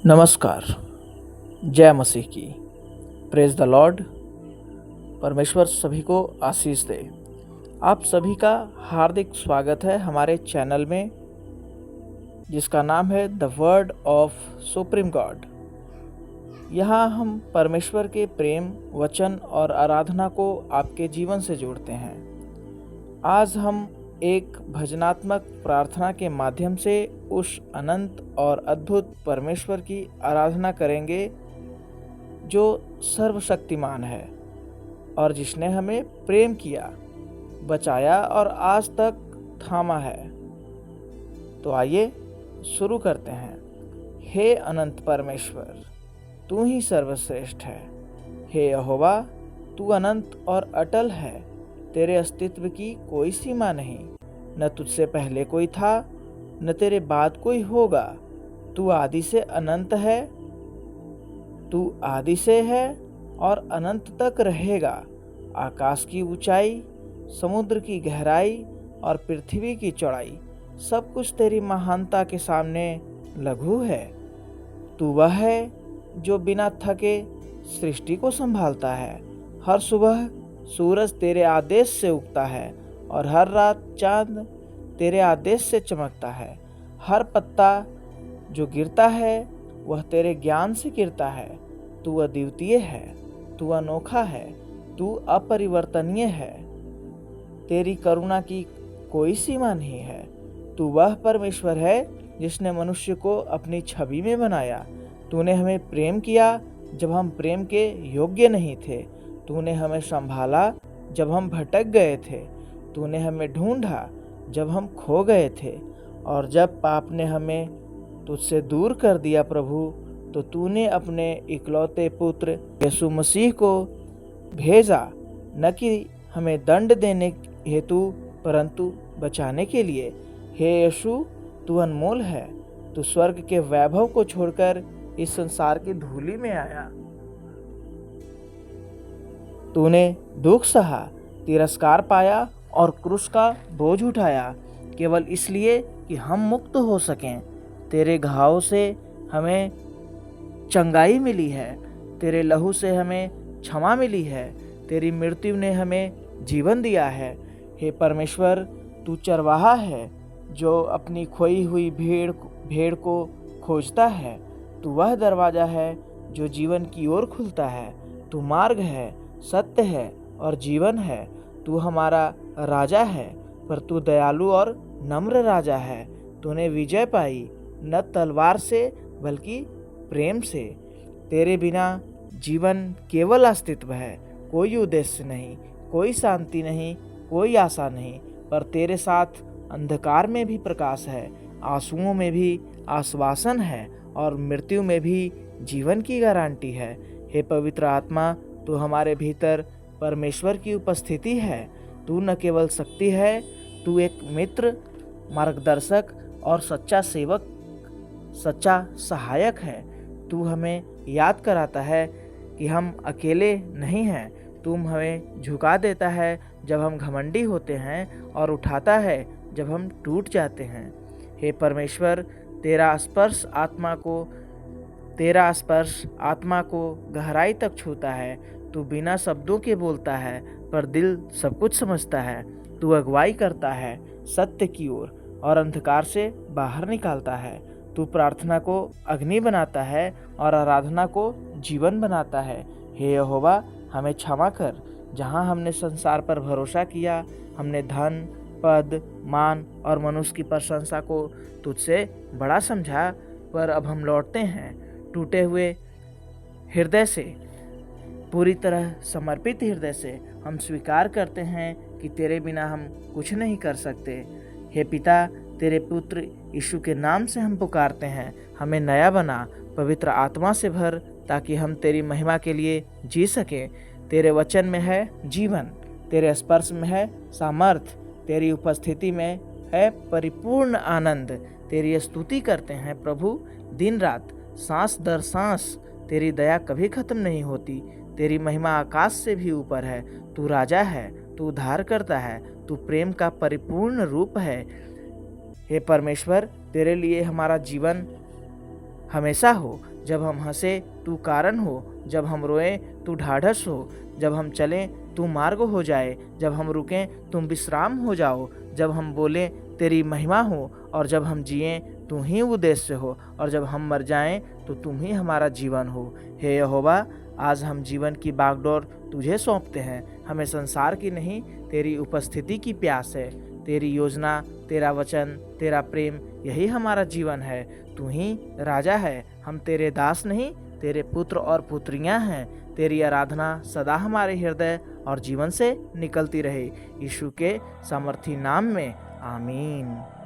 नमस्कार। जय मसीह की। Praise the Lord. परमेश्वर सभी को आशीष दे। आप सभी का हार्दिक स्वागत है हमारे चैनल में, जिसका नाम है the word of supreme God. यहाँ हम परमेश्वर के प्रेम, वचन और आराधना को आपके जीवन से जोड़ते हैं। आज हम एक भजनात्मक प्रार्थना के माध्यम से उस अनंत और अद्भुत परमेश्वर की आराधना करेंगे जो सर्वशक्तिमान है और जिसने हमें प्रेम किया, बचाया और आज तक थामा है। तो आइए शुरू करते हैं। हे अनंत परमेश्वर, तू ही सर्वश्रेष्ठ है। हे यहोवा, तू अनंत और अटल है। तेरे अस्तित्व की कोई सीमा नहीं। न तुझसे पहले कोई था, न तेरे बाद कोई होगा। तू आदि से अनंत है। तू आदि से है और अनंत तक रहेगा। आकाश की ऊंचाई, समुद्र की गहराई और पृथ्वी की चौड़ाई, सब कुछ तेरी महानता के सामने लघु है। तू वह है जो बिना थके सृष्टि को संभालता है। हर सुबह सूरज तेरे आदेश से उगता है और हर रात चांद तेरे आदेश से चमकता है। हर पत्ता जो गिरता है वह तेरे ज्ञान से गिरता है। तू अद्वितीय है, तू अनोखा है, तू अपरिवर्तनीय है। तेरी करुणा की कोई सीमा नहीं है। तू वह परमेश्वर है जिसने मनुष्य को अपनी छवि में बनाया। तूने हमें प्रेम किया जब हम प्रेम के योग्य नहीं थे। तूने हमें संभाला जब हम भटक गए थे। तूने हमें ढूंढा जब हम खो गए थे। और जब पाप ने हमें तुझसे दूर कर दिया प्रभु, तो तूने अपने इकलौते पुत्र यीशु मसीह को भेजा, न कि हमें दंड देने हेतु परंतु बचाने के लिए। हे यीशु, तू अनमोल है। तू स्वर्ग के वैभव को छोड़कर इस संसार की धूलि में आया। तूने दुख सहा, तिरस्कार पाया और क्रूस का बोझ उठाया, केवल इसलिए कि हम मुक्त हो सकें। तेरे घावों से हमें चंगाई मिली है। तेरे लहू से हमें क्षमा मिली है। तेरी मृत्यु ने हमें जीवन दिया है। हे परमेश्वर, तू चरवाहा है जो अपनी खोई हुई भेड़ को खोजता है। तू वह दरवाज़ा है जो जीवन की ओर खुलता है। तू मार्ग है, सत्य है और जीवन है। तू हमारा राजा है, पर तू दयालु और नम्र राजा है। तूने विजय पाई न तलवार से बल्कि प्रेम से। तेरे बिना जीवन केवल अस्तित्व है, कोई उद्देश्य नहीं, कोई शांति नहीं, कोई आशा नहीं। पर तेरे साथ अंधकार में भी प्रकाश है, आंसुओं में भी आश्वासन है और मृत्यु में भी जीवन की गारंटी है। हे पवित्र आत्मा, तू हमारे भीतर परमेश्वर की उपस्थिति है। तू न केवल शक्ति है, तू एक मित्र, मार्गदर्शक और सच्चा सेवक, सच्चा सहायक है। तू हमें याद कराता है कि हम अकेले नहीं हैं। तू हमें झुका देता है जब हम घमंडी होते हैं और उठाता है जब हम टूट जाते हैं। हे परमेश्वर, तेरा स्पर्श आत्मा को गहराई तक छूता है। तू बिना शब्दों के बोलता है, पर दिल सब कुछ समझता है। तू अगुवाई करता है सत्य की ओर और अंधकार से बाहर निकालता है। तू प्रार्थना को अग्नि बनाता है और आराधना को जीवन बनाता है। हे यहोवा, हमें क्षमा कर जहाँ हमने संसार पर भरोसा किया। हमने धन, पद, मान और मनुष्य की प्रशंसा को तुझसे बड़ा समझा। पर अब हम लौटते हैं टूटे हुए हृदय से, पूरी तरह समर्पित हृदय से। हम स्वीकार करते हैं कि तेरे बिना हम कुछ नहीं कर सकते। हे पिता, तेरे पुत्र यीशु के नाम से हम पुकारते हैं। हमें नया बना, पवित्र आत्मा से भर, ताकि हम तेरी महिमा के लिए जी सकें। तेरे वचन में है जीवन, तेरे स्पर्श में है सामर्थ, तेरी उपस्थिति में है परिपूर्ण आनंद। तेरी स्तुति करते हैं प्रभु दिन रात, सांस दर सांस। तेरी दया कभी खत्म नहीं होती। तेरी महिमा आकाश से भी ऊपर है। तू राजा है, तू उद्धार करता है, तू प्रेम का परिपूर्ण रूप है। हे परमेश्वर, तेरे लिए हमारा जीवन हमेशा हो। जब हम हंसे तू कारण हो, जब हम रोएं तू ढाढ़स हो, जब हम चलें तू मार्ग हो जाए, जब हम रुकें तुम विश्राम हो जाओ, जब हम बोलें तेरी महिमा हो, और जब हम जिएं तू ही उद्देश्य हो, और जब हम मर जाएं तो तुम ही हमारा जीवन हो। हे यहोवा, आज हम जीवन की बागडोर तुझे सौंपते हैं। हमें संसार की नहीं, तेरी उपस्थिति की प्यास है। तेरी योजना, तेरा वचन, तेरा प्रेम, यही हमारा जीवन है। तू ही राजा है, हम तेरे दास नहीं, तेरे पुत्र और पुत्रियां हैं। तेरी आराधना सदा हमारे हृदय और जीवन से निकलती रहे। यीशु के सामर्थी नाम में, आमीन।